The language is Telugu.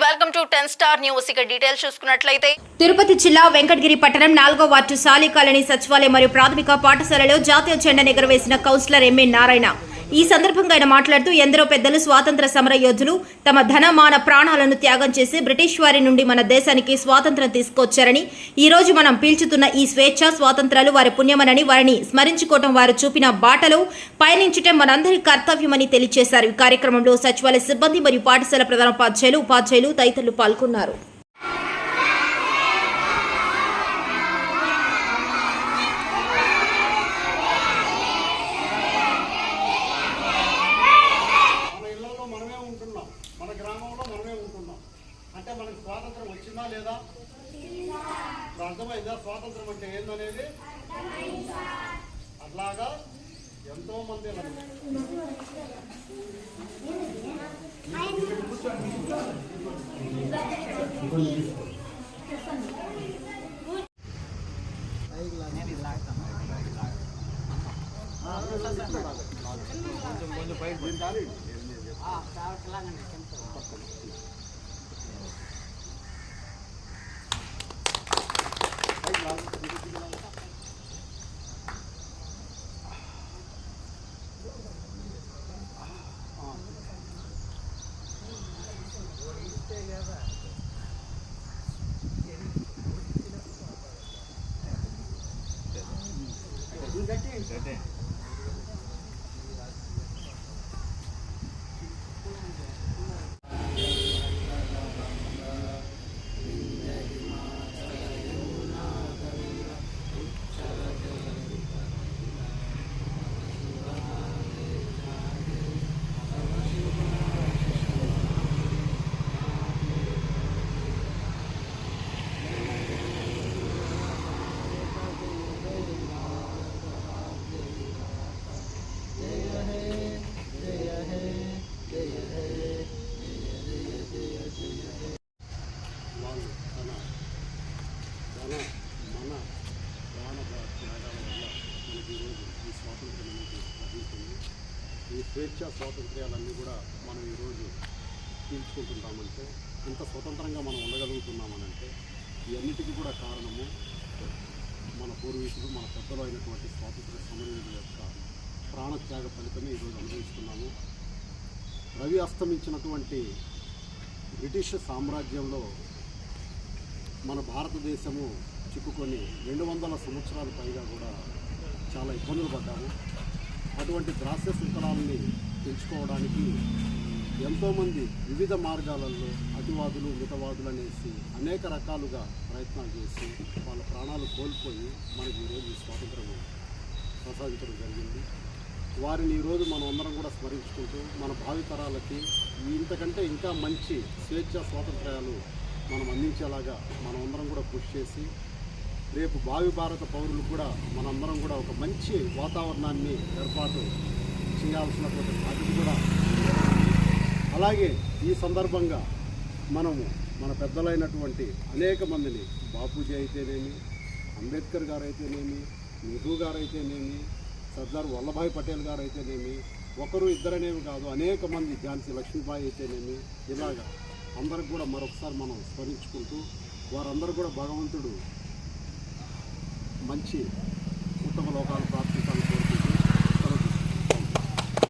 Welcome to 10 star news. ఇక డీటెయిల్స్ చూసుకున్నట్లయితే తిరుపతి జిల్లా వెంకటగిరి పట్టణం 4వ వార్డు సాలి కాలనీ సచివాలయం మరియు ప్రాథమిక పాఠశాలలో జాతీయ జెండా ఎగురవేసిన కౌన్సిలర్ ఎంఏ నారాయణ. ఈ సందర్భంగా ఆయన మాట్లాడుతూ ఎందరో పెద్దలు స్వాతంత్ర సమర యోధులు తమ ధనమాన ప్రాణాలను త్యాగం చేసి బ్రిటిష్ వారి నుండి మన దేశానికి స్వాతంత్రం తీసుకొచ్చారని, ఈ రోజు మనం పీల్చుతున్న ఈ స్వేచ్ఛ స్వాతంత్రాలు వారి పుణ్యమనని, వారిని స్మరించుకోవటం వారు చూపిన బాటలో పయనించటం మనందరి కర్తవ్యమని తెలియజేశారు. ఈ కార్యక్రమంలో సచివాలయ సిబ్బంది మరియు పాఠశాల ప్రధానోపాధ్యాయులు, ఉపాధ్యాయులు తదితరులు పాల్గొన్నారు. మన గ్రామంలో మనమే ఉంటున్నాం అంటే మనకు స్వాతంత్రం వచ్చిందా లేదా? అర్థమైందా స్వాతంత్రం అంటే ఏందనేది? అట్లాగా ఎంతో మంది మన ప్రాణ త్యాగాల వల్ల మనకి ఈరోజు ఈ స్వాతంత్రం అనేది లభించింది. ఈ స్వేచ్ఛ స్వాతంత్ర్యాలన్నీ కూడా మనం ఈరోజు పీల్చుకుంటున్నామంటే, ఇంత స్వతంత్రంగా మనం ఉండగలుగుతున్నామనంటే ఈ అన్నిటికీ కూడా కారణము మన పూర్వీకులు, మన పెద్దలు అయినటువంటి స్వాతంత్ర సమరయోధుల యొక్క ప్రాణత్యాగ ఫలితమే ఈరోజు అనుభవిస్తున్నాము. రవి అస్తమించినటువంటి బ్రిటిష్ సామ్రాజ్యంలో మన భారతదేశము చిక్కుకొని 200 సంవత్సరాల పైగా కూడా చాలా ఇబ్బందులు పడ్డాము. అటువంటి ద్రాస్య శృంఖలాలని పెంచుకోవడానికి ఎంతోమంది వివిధ మార్గాలలో అతివాదులు, మితవాదులు అనేసి అనేక రకాలుగా ప్రయత్నాలు చేసి వాళ్ళ ప్రాణాలు కోల్పోయి మనకి ఈరోజు స్వాతంత్రం ప్రసాదించడం జరిగింది. వారిని ఈరోజు మనం అందరం కూడా స్మరించుకుంటూ మన భావితరాలకి ఇంతకంటే ఇంకా మంచి స్వేచ్ఛ స్వాతంత్ర్యాలు మనం అందించేలాగా మనమందరం కూడా కృషి చేసి రేపు భావి భారత పౌరులు కూడా మనందరం కూడా ఒక మంచి వాతావరణాన్ని ఏర్పాటు చేయాల్సినటువంటి బాధ్యత కూడా. అలాగే ఈ సందర్భంగా మనము మన పెద్దలైనటువంటి అనేక మందిని, బాపూజీ అయితేనేమి, అంబేద్కర్ గారు అయితేనేమి, నెహ్రూ గారు అయితేనేమి, సర్దార్ వల్లభాయ్ పటేల్ గారు అయితేనేమి, ఒకరు ఇద్దరనేమి కాదు అనేక మంది, ఝాన్సీ లక్ష్మీబాయి అయితేనేమి, ఇలాగా అందరికి కూడా మరొకసారి మనం స్మరించుకుంటూ వారందరూ కూడా భగవంతుడు మంచి ఉత్తమ లోకాలు